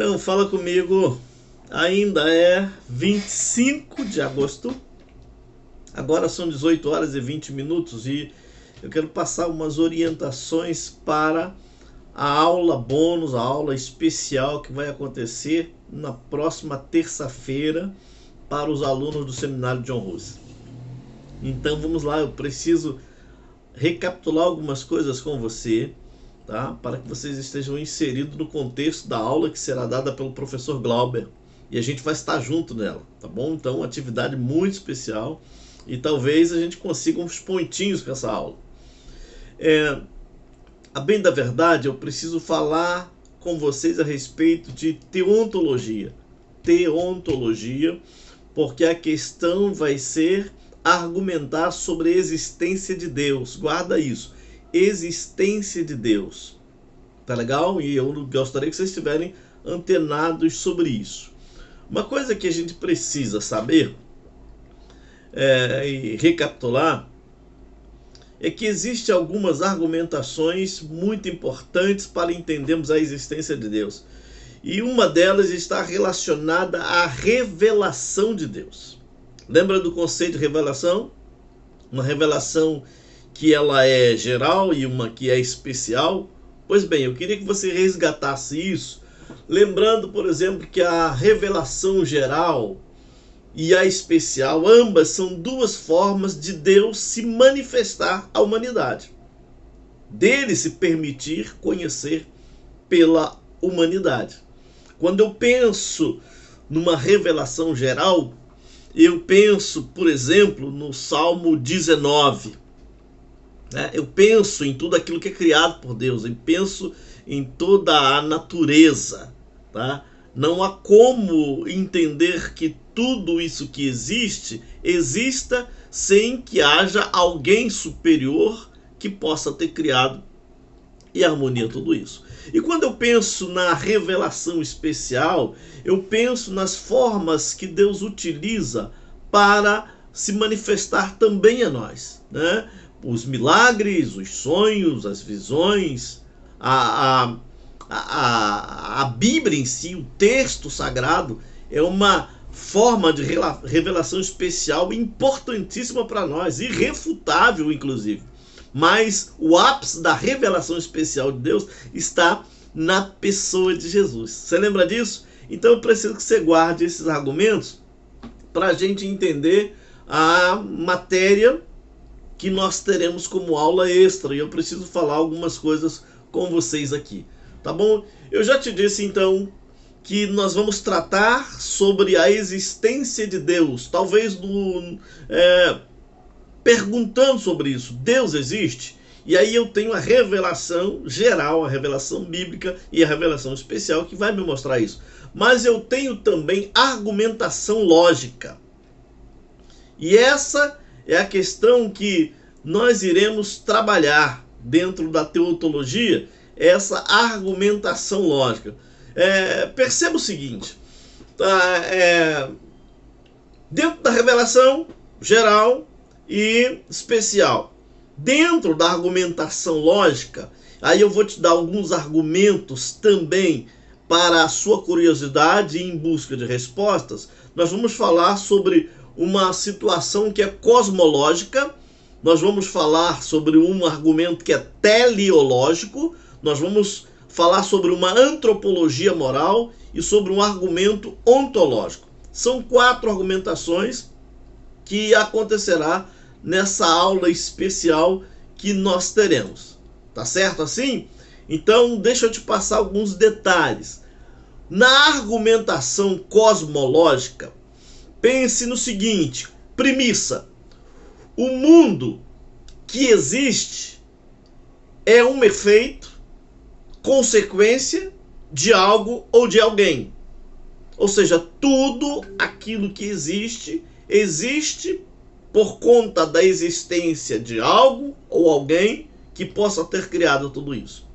Então, fala comigo. Ainda é 25 de agosto. Agora são 18 horas e 20 minutos e eu quero passar umas orientações para a aula bônus, a aula especial que vai acontecer na próxima terça-feira para os alunos do Seminário John Russe. Então vamos lá, eu preciso recapitular algumas coisas com você, tá? Para que vocês estejam inseridos no contexto da aula que será dada pelo professor Glauber. E a gente vai estar junto nela, tá bom? Então, uma atividade muito especial e talvez a gente consiga uns pontinhos com essa aula. A bem da verdade, eu preciso falar com vocês a respeito de teontologia. Teontologia, porque a questão vai ser argumentar sobre a existência de Deus. Guarda isso. Existência de Deus. Tá legal? E eu gostaria que vocês estiverem antenados sobre isso. Uma coisa que a gente precisa saber e recapitular é que existem algumas argumentações muito importantes para entendermos a existência de Deus. E uma delas está relacionada à revelação de Deus. Lembra do conceito de revelação? Uma revelação que ela é geral e uma que é especial. Pois bem, eu queria que você resgatasse isso, lembrando, por exemplo, que a revelação geral e a especial, ambas são duas formas de Deus se manifestar à humanidade. Dele se permitir conhecer pela humanidade. Quando eu penso numa revelação geral, eu penso, por exemplo, no Salmo 19. Eu penso em tudo aquilo que é criado por Deus. Eu penso em toda a natureza. Tá? Não há como entender que tudo isso que existe, exista sem que haja alguém superior que possa ter criado e harmonia tudo isso. E quando eu penso na revelação especial, eu penso nas formas que Deus utiliza para se manifestar também a nós, né? Os milagres, os sonhos, as visões, a Bíblia em si, o texto sagrado, é uma forma de revelação especial importantíssima para nós, irrefutável inclusive. Mas o ápice da revelação especial de Deus está na pessoa de Jesus. Você lembra disso? Então eu preciso que você guarde esses argumentos para a gente entender a matéria que nós teremos como aula extra. E eu preciso falar algumas coisas com vocês aqui, tá bom? Eu já te disse então que nós vamos tratar sobre a existência de Deus, talvez perguntando sobre isso. Deus existe? E aí eu tenho a revelação geral, a revelação bíblica e a revelação especial que vai me mostrar isso. Mas eu tenho também argumentação lógica. E essa é a questão que nós iremos trabalhar dentro da teontologia, essa argumentação lógica. Perceba o seguinte, dentro da revelação geral e especial, dentro da argumentação lógica, aí eu vou te dar alguns argumentos também para a sua curiosidade e em busca de respostas. Nós vamos falar sobre uma situação que é cosmológica, nós vamos falar sobre um argumento que é teleológico, nós vamos falar sobre uma antropologia moral e sobre um argumento ontológico. São 4 argumentações que acontecerá nessa aula especial que nós teremos. Tá certo assim? Então, deixa eu te passar alguns detalhes. Na argumentação cosmológica, pense no seguinte, premissa: o mundo que existe é um efeito, consequência de algo ou de alguém. Ou seja, tudo aquilo que existe, existe por conta da existência de algo ou alguém que possa ter criado tudo isso.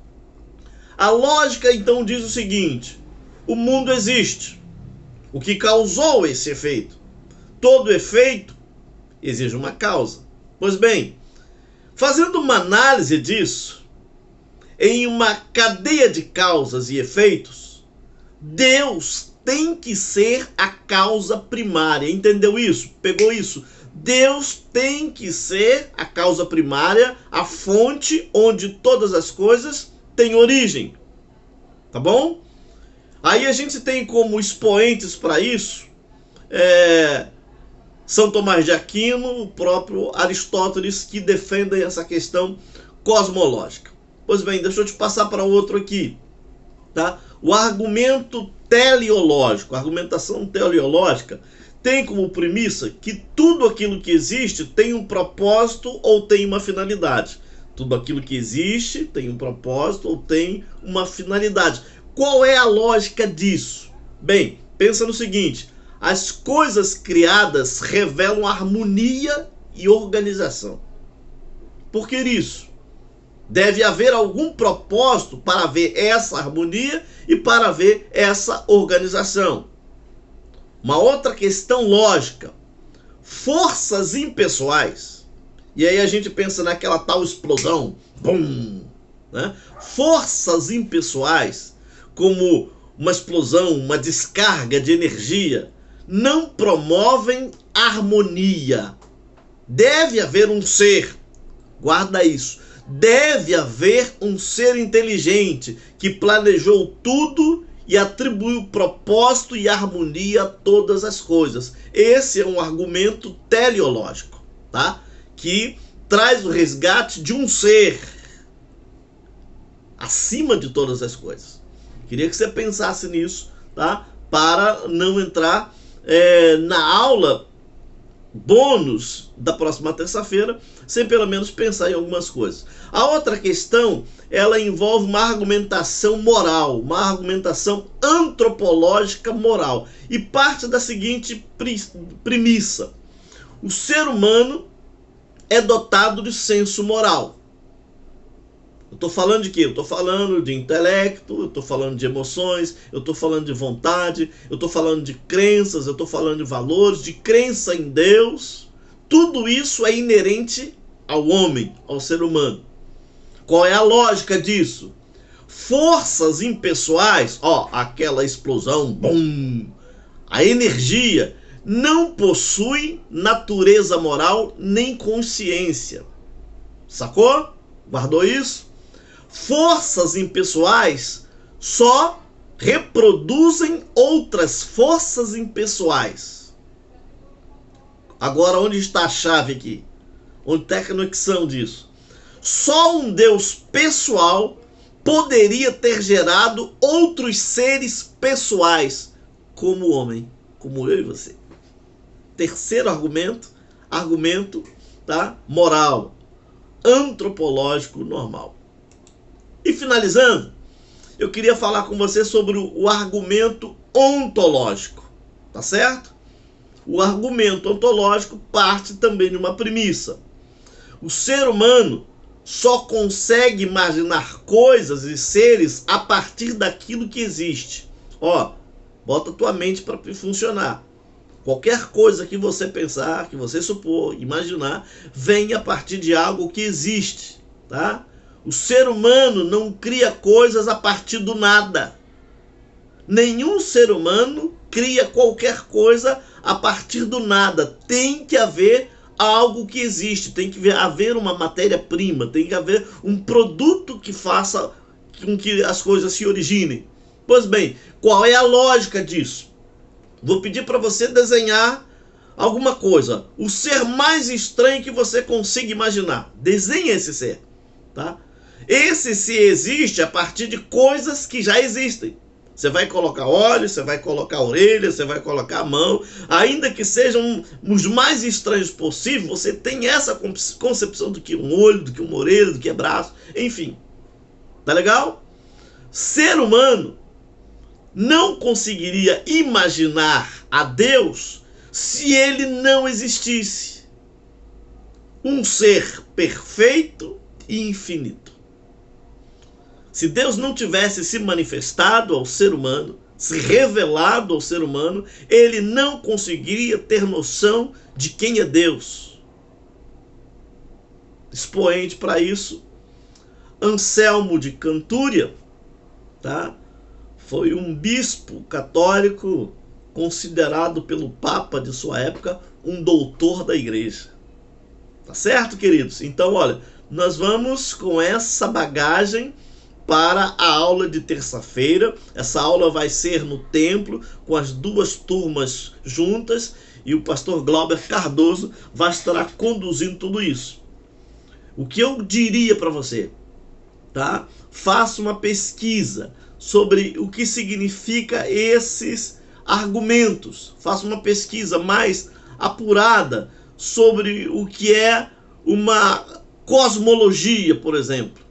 A lógica então diz o seguinte: o mundo existe. O que causou esse efeito? Todo efeito exige uma causa. Pois bem, fazendo uma análise disso, em uma cadeia de causas e efeitos, Deus tem que ser a causa primária. Entendeu isso? Pegou isso? Deus tem que ser a causa primária, a fonte onde todas as coisas têm origem. Tá bom? Aí a gente tem como expoentes para isso São Tomás de Aquino, o próprio Aristóteles, que defendem essa questão cosmológica. Pois bem, deixa eu te passar para outro aqui. Tá? O argumento teleológico, a argumentação teleológica, tem como premissa que tudo aquilo que existe tem um propósito ou tem uma finalidade. Tudo aquilo que existe tem um propósito ou tem uma finalidade. Qual é a lógica disso? Bem, pensa no seguinte: as coisas criadas revelam harmonia e organização. Por que isso? Deve haver algum propósito para ver essa harmonia e para ver essa organização. Uma outra questão lógica: forças impessoais. E aí a gente pensa naquela tal explosão, bum, né? Forças impessoais, como uma explosão, uma descarga de energia, não promovem harmonia. Deve haver um ser, guarda isso, deve haver um ser inteligente que planejou tudo e atribuiu propósito e harmonia a todas as coisas. Esse é um argumento teleológico, tá? Que traz o resgate de um ser acima de todas as coisas. Queria que você pensasse nisso, tá? Para não entrar na aula bônus da próxima terça-feira sem pelo menos pensar em algumas coisas. A outra questão, ela envolve uma argumentação moral, uma argumentação antropológica moral, e parte da seguinte premissa: o ser humano é dotado de senso moral. Eu estou falando de quê? Eu estou falando de intelecto, eu estou falando de emoções, eu estou falando de vontade, eu estou falando de crenças, eu estou falando de valores, de crença em Deus. Tudo isso é inerente ao homem, ao ser humano. Qual é a lógica disso? Forças impessoais, aquela explosão, bum, a energia, não possui natureza moral nem consciência. Sacou? Guardou isso? Forças impessoais só reproduzem outras forças impessoais. Agora, onde está a chave aqui? Onde está a conexão disso? Só um Deus pessoal poderia ter gerado outros seres pessoais, como o homem, como eu e você. Terceiro argumento, tá? Moral, antropológico, normal. E finalizando, eu queria falar com você sobre o argumento ontológico, tá certo? O argumento ontológico parte também de uma premissa: o ser humano só consegue imaginar coisas e seres a partir daquilo que existe. Bota tua mente para funcionar. Qualquer coisa que você pensar, que você supor, imaginar, vem a partir de algo que existe, tá? O ser humano não cria coisas a partir do nada. Nenhum ser humano cria qualquer coisa a partir do nada. Tem que haver algo que existe, tem que haver uma matéria-prima, tem que haver um produto que faça com que as coisas se originem. Pois bem, qual é a lógica disso? Vou pedir para você desenhar alguma coisa, o ser mais estranho que você consiga imaginar. Desenhe esse ser, tá? Esse se existe a partir de coisas que já existem. Você vai colocar olhos, você vai colocar orelha, você vai colocar a mão. Ainda que sejam os mais estranhos possíveis, você tem essa concepção do que um olho, do que uma orelha, do que é braço, enfim. Tá legal? Ser humano não conseguiria imaginar a Deus se ele não existisse. Um ser perfeito e infinito. Se Deus não tivesse se manifestado ao ser humano, se revelado ao ser humano, ele não conseguiria ter noção de quem é Deus. Expoente para isso, Anselmo de Cantúria, tá? foi um bispo católico considerado pelo Papa de sua época um doutor da igreja. Tá certo, queridos? Então, olha, nós vamos com essa bagagem para a aula de terça-feira. Essa aula vai ser no templo, com as duas turmas juntas, e o pastor Glauber Cardoso vai estar conduzindo tudo isso. O que eu diria para você, tá? Faça uma pesquisa sobre o que significa esses argumentos. Faça uma pesquisa mais apurada sobre o que é uma cosmologia, por exemplo.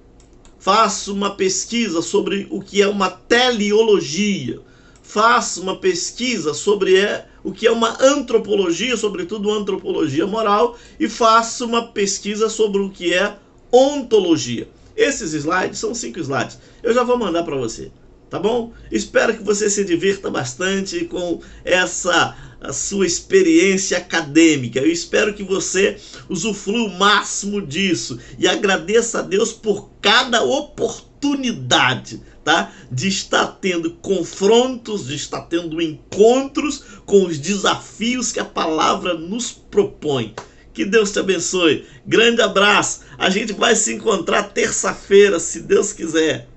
Faça uma pesquisa sobre o que é uma teleologia. Faça uma pesquisa sobre o que é uma antropologia, sobretudo antropologia moral, e faça uma pesquisa sobre o que é ontologia. Esses slides são 5 slides. Eu já vou mandar para você, tá bom? Espero que você se divirta bastante com a sua experiência acadêmica. Eu espero que você usufrua o máximo disso e agradeça a Deus por cada oportunidade, tá? De estar tendo confrontos, de estar tendo encontros com os desafios que a palavra nos propõe. Que Deus te abençoe. Grande abraço. A gente vai se encontrar terça-feira, se Deus quiser.